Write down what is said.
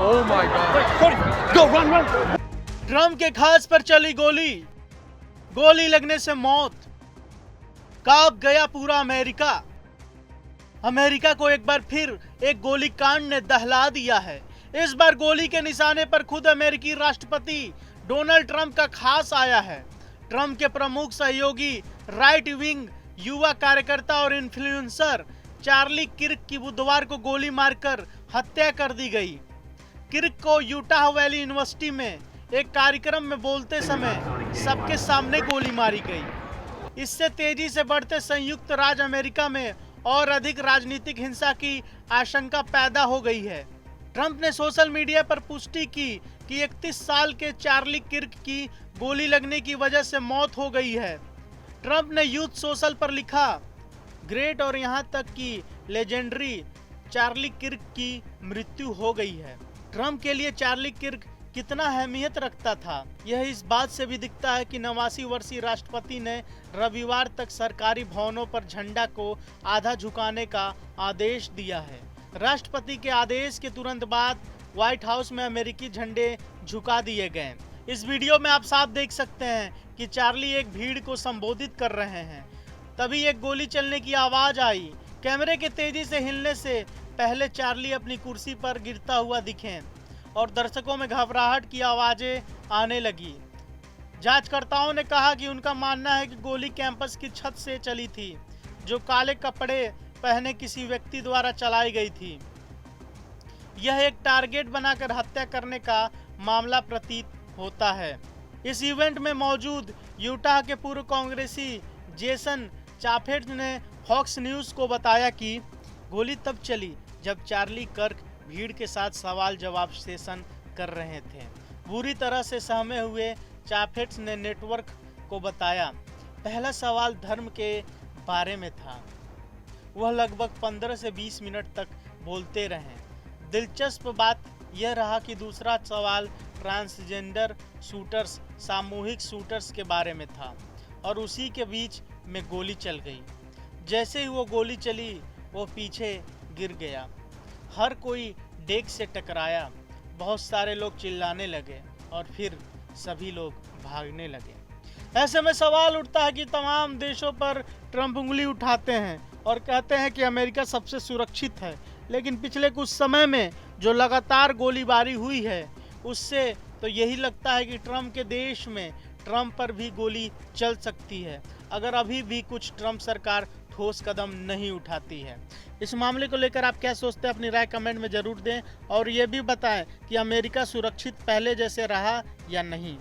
Oh my God. Go, run. Trump के खास पर चली गोली, गोली लगने से मौत, कांप गया पूरा अमेरिका। अमेरिका को एक बार फिर एक गोलीकांड ने दहला दिया है। इस बार गोली के निशाने पर खुद अमेरिकी राष्ट्रपति डोनाल्ड ट्रंप का खास आया है। ट्रंप के प्रमुख सहयोगी राइट विंग युवा कार्यकर्ता और इन्फ्लुएंसर चार्ली किर्क की बुधवार को गोली मारकर हत्या कर दी गई। किर्क को यूटाह वैली यूनिवर्सिटी में एक कार्यक्रम में बोलते समय सबके सामने गोली मारी गई। इससे तेजी से बढ़ते संयुक्त राज्य अमेरिका में और अधिक राजनीतिक हिंसा की आशंका पैदा हो गई है। ट्रंप ने सोशल मीडिया पर पुष्टि की कि 31 साल के चार्ली किर्क की गोली लगने की वजह से मौत हो गई है। ट्रंप ने यूथ सोशल पर लिखा, ग्रेट और यहां तक कि लेजेंडरी चार्ली किर्क की मृत्यु हो गई है। ट्रंप के लिए चार्ली किर्क कितना अहमियत रखता था, यह इस बात से भी दिखता है कि 89 वर्षीय राष्ट्रपति ने रविवार तक सरकारी भवनों पर झंडा को आधा झुकाने का आदेश दिया है। राष्ट्रपति के आदेश के तुरंत बाद व्हाइट हाउस में अमेरिकी झंडे झुका दिए गए। इस वीडियो में आप साफ देख सकते हैं कि चार्ली एक भीड़ को संबोधित कर रहे हैं। तभी एक गोली चलने की आवाज आई। कैमरे के तेजी से हिलने से पहले चार्ली अपनी कुर्सी पर गिरता हुआ दिखे और दर्शकों में घबराहट की आवाजें आने लगी। जांचकर्ताओं ने कहा कि उनका मानना है कि गोली कैंपस की छत से चली थी, जो काले कपड़े पहने किसी व्यक्ति द्वारा चलाई गई थी। यह एक टारगेट बनाकर हत्या करने का मामला प्रतीत होता है। इस इवेंट में मौजूद यूटाह के पूर्व कांग्रेसी जेसन चाफेट ने फॉक्स न्यूज को बताया कि गोली तब चली जब चार्ली किर्क भीड़ के साथ सवाल जवाब सेशन कर रहे थे। बुरी तरह से सहमे हुए चाफेट्स ने नेटवर्क को बताया, पहला सवाल धर्म के बारे में था। वह लगभग 15 से 20 मिनट तक बोलते रहे। दिलचस्प बात यह रहा कि दूसरा सवाल ट्रांसजेंडर शूटर्स, सामूहिक शूटर्स के बारे में था और उसी के बीच में गोली चल गई। जैसे ही वो गोली चली, वो पीछे गिर गया। हर कोई डेक से टकराया। बहुत सारे लोग चिल्लाने लगे और फिर सभी लोग भागने लगे। ऐसे में सवाल उठता है कि तमाम देशों पर ट्रंप उंगली उठाते हैं और कहते हैं कि अमेरिका सबसे सुरक्षित है, लेकिन पिछले कुछ समय में जो लगातार गोलीबारी हुई है, उससे तो यही लगता है कि ट्रंप के देश में ट्रंप पर भी गोली चल सकती है, अगर अभी भी कुछ ट्रंप सरकार ठोस कदम नहीं उठाती है। इस मामले को लेकर आप क्या सोचते हैं, अपनी राय कमेंट में जरूर दें और ये भी बताएं कि अमेरिका सुरक्षित पहले जैसे रहा या नहीं।